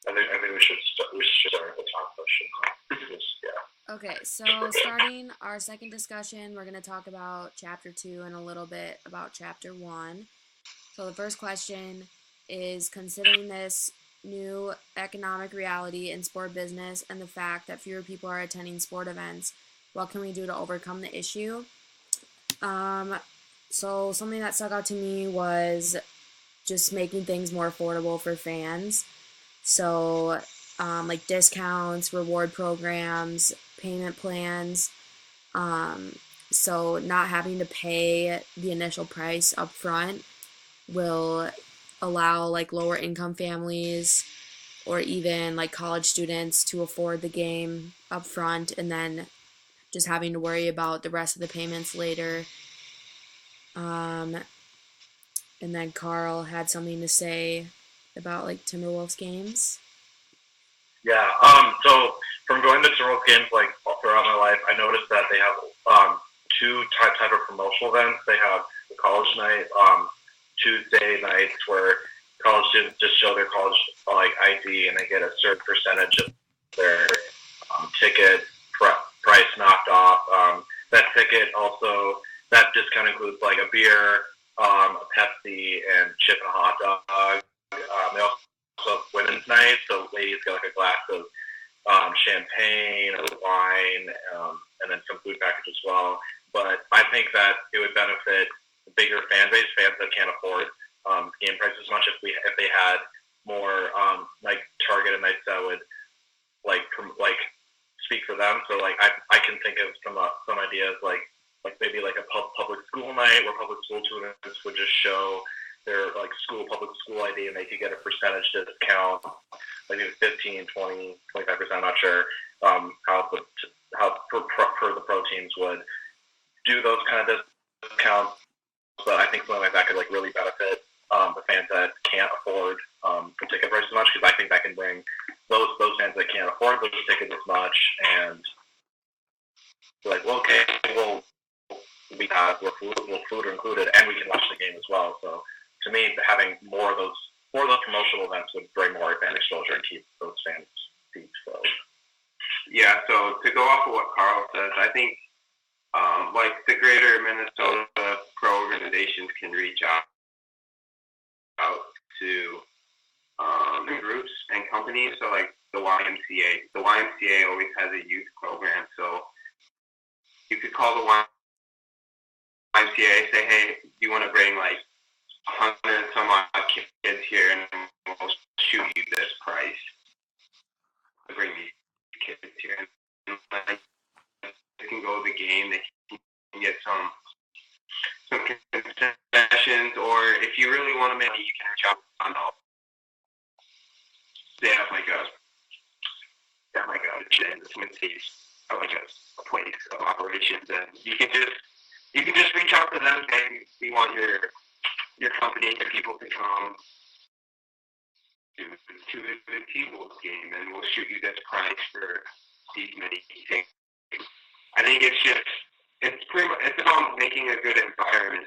I think we should start with the top question. Yeah. Okay, so starting our second discussion, we're going to talk about chapter 2 and a little bit about chapter 1. So the first question is considering this new economic reality in sport business and the fact that fewer people are attending sport events, what can we do to overcome the issue? Um, so something that stuck out to me was just making things more affordable for fans. So, like discounts, reward programs, payment plans. Um, so, not having to pay the initial price up front will allow like lower income families or even like college students to afford the game up front and then just having to worry about the rest of the payments later. Um, and then Carl had something to say about like Timberwolves games. Yeah. So from going to Timberwolves games like throughout my life, I noticed that they have two type of promotional events. They have the college night, Tuesday nights where college students just show their college like ID and they get a certain percentage of their ticket price knocked off. That ticket also that discount includes like a beer, a Pepsi, and chip and a hot dog. They also have women's night, so ladies get like a glass of champagne or wine, and then some food package as well. But I think that it would benefit the bigger fan base, fans that can't afford game prices as much if they had more like targeted nights that would like speak for them. So like I can think of some ideas like maybe like a public school night where public school students would just show their like public school ID and they could get a percentage discount, like 15, 20, 25%. I'm not sure how for the pro teams would do those kind of discounts, but I think something like that could like really benefit the fans that can't afford the ticket price as much because I think that can bring those fans that can't afford those tickets as much and be like, well, okay, well, we're food are included and we can watch the game as well. So to me, having more of those promotional events would bring more fan exposure and keep those fans deep. So yeah. So to go off of what Carl says, I think like the greater Minnesota pro organizations can reach out to groups and companies. So like the YMCA. The YMCA always has a youth program. So you could call the YMCA, say, hey, you want to bring like 100 some odd kids here and we'll shoot you this price to bring these kids here. And like, they can go to the game, they can get some concessions, or if you really want to make money, you can reach out on all. They have like a Twin Cities, like a place of operations, and you can just reach out to them and we want your company and people to come to the T-Wolves game, and we'll shoot you this price for these many things. I think it's about making a good environment,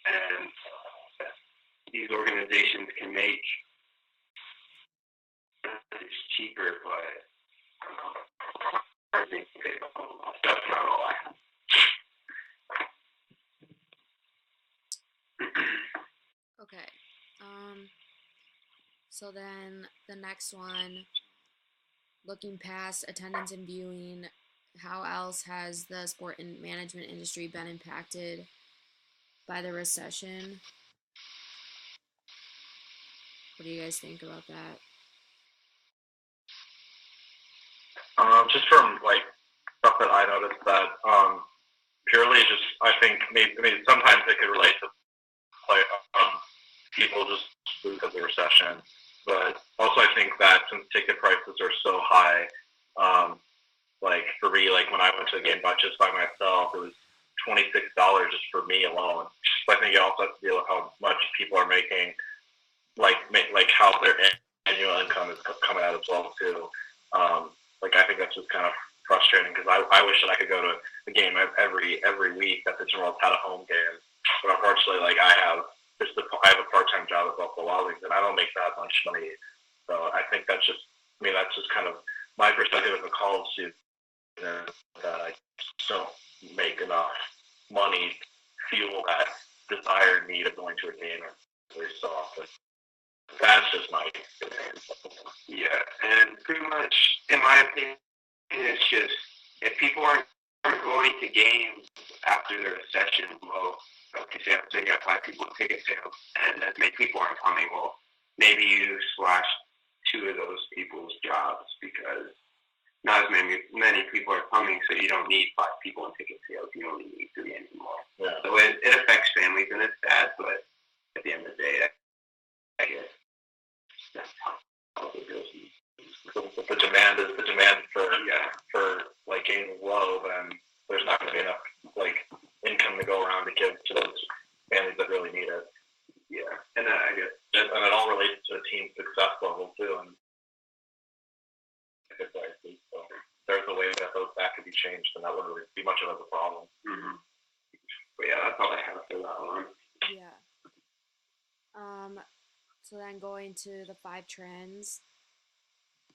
and these organizations can make it's cheaper, but I think that's not all I have. Okay. So then the next one, looking past attendance and viewing, how else has the sport and management industry been impacted by the recession? What do you guys think about that? just from like stuff that I noticed that purely just I think maybe sometimes it could relate to like people just lose of the recession, but also I think that since ticket prices are so high, like for me, like when I went to the game just by myself, it was $26 just for me alone. So I think it also has to deal with how much people are making, like how their annual income is coming out as well too. Like I think that's just kind of frustrating because I wish that I could go to the game every week that the Timberwolves had a home game, but unfortunately, like I have a part time job at Buffalo Wild Wings and I don't make that much money. So I think that that's just kind of my perspective as a college student, that I just don't make enough money to fuel that desire and need of going to a game every so often. That's just my experience. Yeah, and pretty much, in my opinion, it's just if people aren't going to games after their session, well, okay, say you got 5 people in ticket sales, and as many people aren't coming, well, maybe you slash 2 of those people's jobs because not as many people are coming, so you don't need 5 people in ticket sales. You only need 3 anymore. Yeah. So it affects families, and it's sad, but at the end of the day, I guess that's how it goes. If the demand for like games is low, then there's not going to be enough like income to go around to give to those families that really need it. Yeah, and I guess and it all relates to the team success level too. And so there's a way that could be changed, and that wouldn't really be much of a problem. Mm-hmm. But yeah, that's all I have for that one. Yeah. So then going to the 5 trends,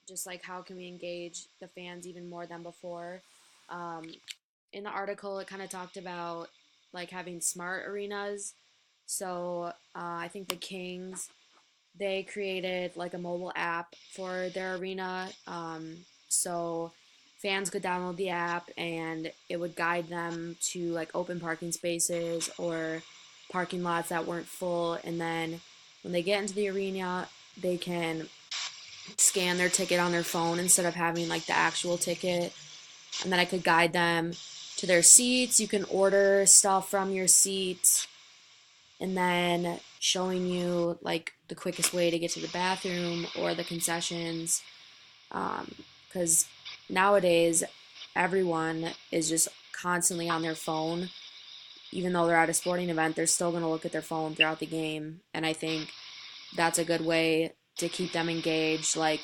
just like how can we engage the fans even more than before. In the article, it kind of talked about like having smart arenas. So I think the Kings, they created like a mobile app for their arena. So fans could download the app and it would guide them to like open parking spaces or parking lots that weren't full. And then when they get into the arena, they can scan their ticket on their phone instead of having like the actual ticket. And then I could guide them to their seats. You can order stuff from your seats, and then showing you like the quickest way to get to the bathroom or the concessions. Because nowadays everyone is just constantly on their phone. Even though they're at a sporting event, they're still going to look at their phone throughout the game. And I think that's a good way to keep them engaged, like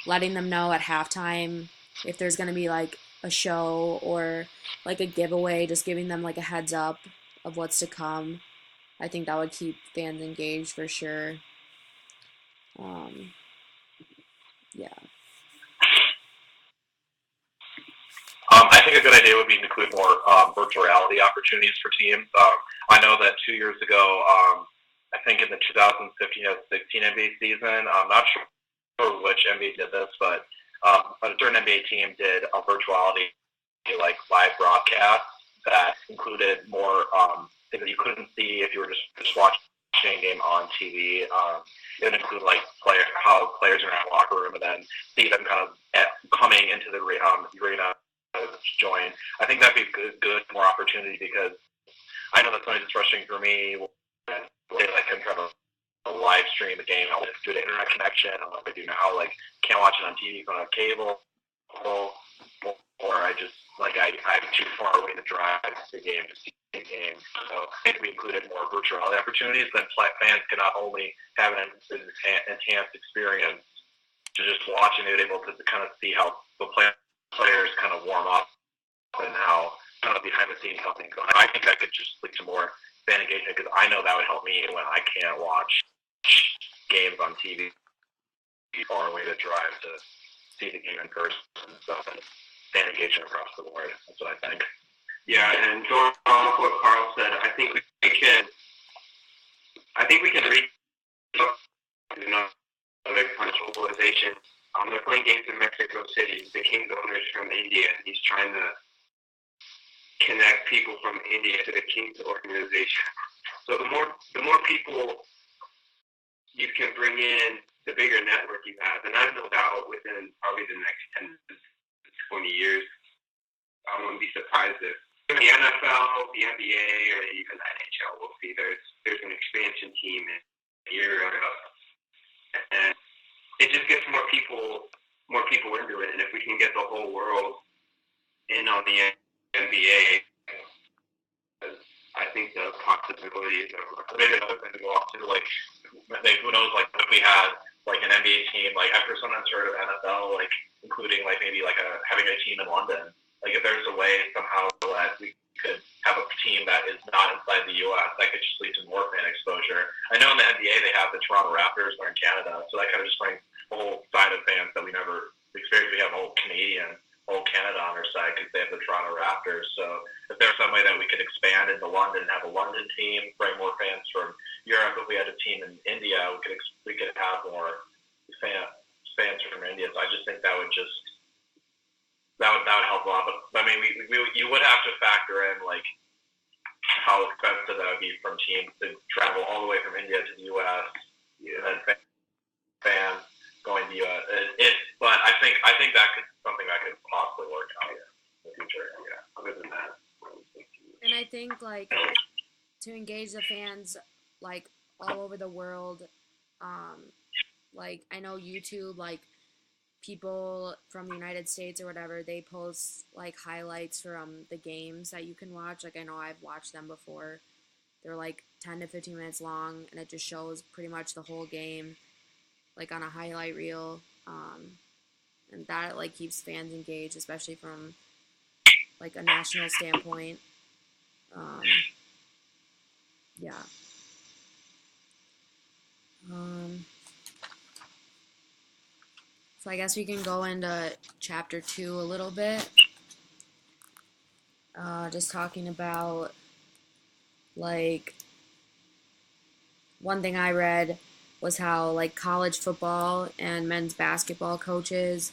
letting them know at halftime if there's going to be like a show or like a giveaway, just giving them like a heads up of what's to come. I think that would keep fans engaged for sure. Yeah. I think a good idea would be to include more virtual reality opportunities for teams. I know that 2 years ago, I think in the 2015-16 NBA season, I'm not sure which NBA did this, but a certain NBA team did a virtuality like live broadcast that included more things that you couldn't see if you were just watching a game on TV. It would include like how players are in the locker room, and then see them kind of coming into the arena to join. I think that'd be good more opportunity, because I know that's something that's frustrating for me when I can try to live stream the game through the internet connection. I don't know if I do now, like can't watch it on TV, don't have cable, or I just I'm too far away to drive to the game to see the game. So I think we included more virtual reality opportunities, then fans can not only have an enhanced experience to just watching it, able to kind of see how the players kind of warm up and how kind of behind the scenes how things go. I think that could just lead to more fan engagement, because I know that would help me when I can't watch games on TV far away to drive to see the game in person and stuff, and fan engagement across the board. That's what I think. Yeah, and going on with what Carl said, I think we can reach another kind of globalization. They're playing games in Mexico City. The Kings owner is from India, and he's trying to connect people from India to the Kings organization. So the more people you can bring in, the bigger network you have. And I have no doubt within probably the next 10 to 20 years, I wouldn't be surprised if the NFL, the NBA, or even the NHL, we'll see there's an expansion team in Europe, and it just gets more people into it. And if we can get the whole world in on the NBA, I think the possibilities are Maybe another thing to go off to, like, who knows, like, if we had, like, an NBA team, like, after sometimes heard of NFL, like, including, like, maybe, like, having a team in London, like, if there's a way somehow that we could have a team that is not inside the U.S., that could just lead to more fan exposure. I know in the NBA they have the Toronto Raptors, they're in Canada, so that kind of just brings the whole side of India. So I just think that would help a lot. But I mean, you would have to factor in like how expensive that would be from teams to travel all the way from India to the U.S. And then fans going to the U.S. But I think that could something that could possibly work out in the future. Yeah. Other than that. And I think like to engage the fans like all over the world, like I know YouTube, like people from the United States or whatever, they post like highlights from the games that you can watch. Like I know I've watched them before. They're like 10 to 15 minutes long, and it just shows pretty much the whole game, like on a highlight reel. And that like keeps fans engaged, especially from like a national standpoint. Yeah. So I guess we can go into chapter 2 a little bit. Just talking about like one thing I read was how like college football and men's basketball coaches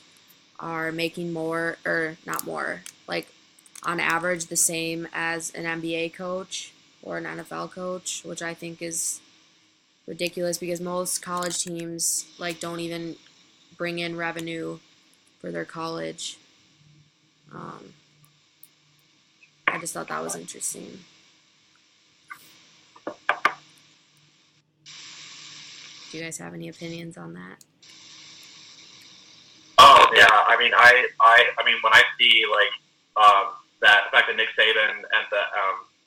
are making more, or not more, like on average the same as an NBA coach or an NFL coach, which I think is ridiculous because most college teams like don't even bring in revenue for their college. I just thought that was interesting. Do you guys have any opinions on that? Oh yeah, I mean, I mean, when I see like that the fact that Nick Saban and the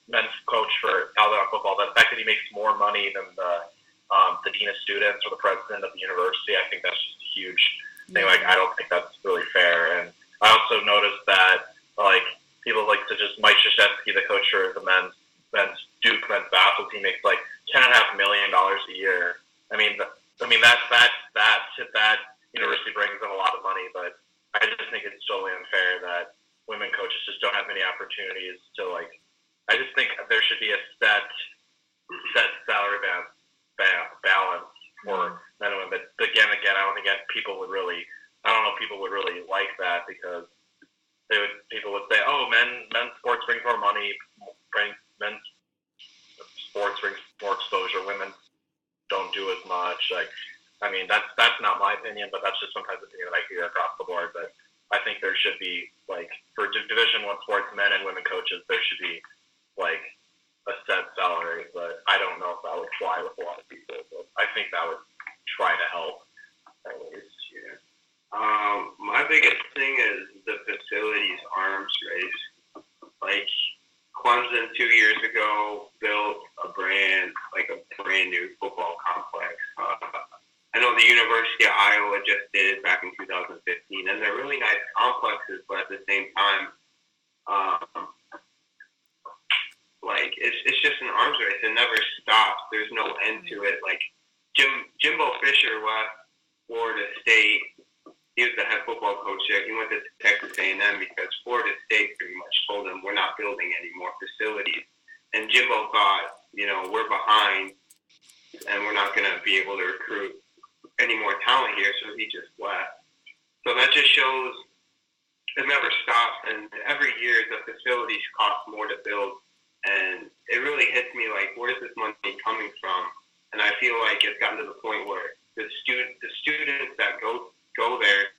men's coach for Alabama football, the fact that he makes more money than the dean of students or the president of the university, I think that's just a huge thing. Like, I don't think that's really fair. And I also noticed that like people like to just Mike Krzyzewski, the coach for the men's Duke men's basketball team, makes like $10.5 million a year. I mean that university brings in a lot of money, but I just think it's totally unfair that women coaches just don't have many opportunities to like. I just think there should be a set salary balance for men and women. But again, I don't think people would really like that because people would say, oh, men's sports brings more money, men's sports brings more exposure, women don't do as much. Like, I mean, that's not my opinion, but that's just sometimes the opinion that I hear across the board. But I think there should be like for Division I sports, men and women coaches, there should be like a set salary. But I don't know if that would fly with a lot of people. But I think that would try to help. At least, yeah. My biggest thing is the facilities arms race. Like Clemson 2 years ago built a brand new football complex. I know the University of Iowa just did it back in 2015, and they're really nice complexes, but at the same time, like it's just an arms race. It never stops. There's no end to it. Like Jimbo Fisher left Florida State. He was the head football coach there. He went to Texas A&M because Florida State pretty much told him, we're not building any more facilities. And Jimbo thought, we're behind and we're not going to be able to recruit any more talent here, so he just left. So that just shows it never stops, and every year the facilities cost more to build, and it really hits me like, where's this money coming from? And I feel like it's gotten to the point where the students that go there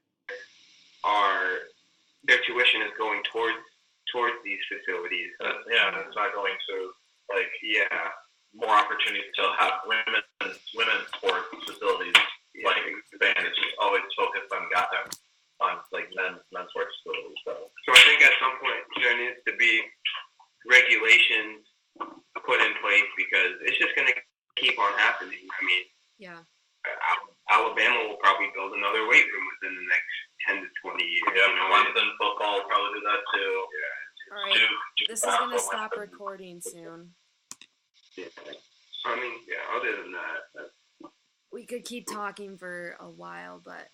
their tuition is going towards these facilities. It's not going to more opportunities to have women's sports facilities like expand. It's just always focused on like men's sports facilities. So I think at some point there needs to be regulations put in place because it's just going to keep on happening. I mean, Alabama will probably build another weight room within the next 10 to 20 years. Yeah, Clemson football will probably do that too. Yeah. All right, this is going to stop recording soon. Yeah. I mean, other than that, we could keep talking for a while, but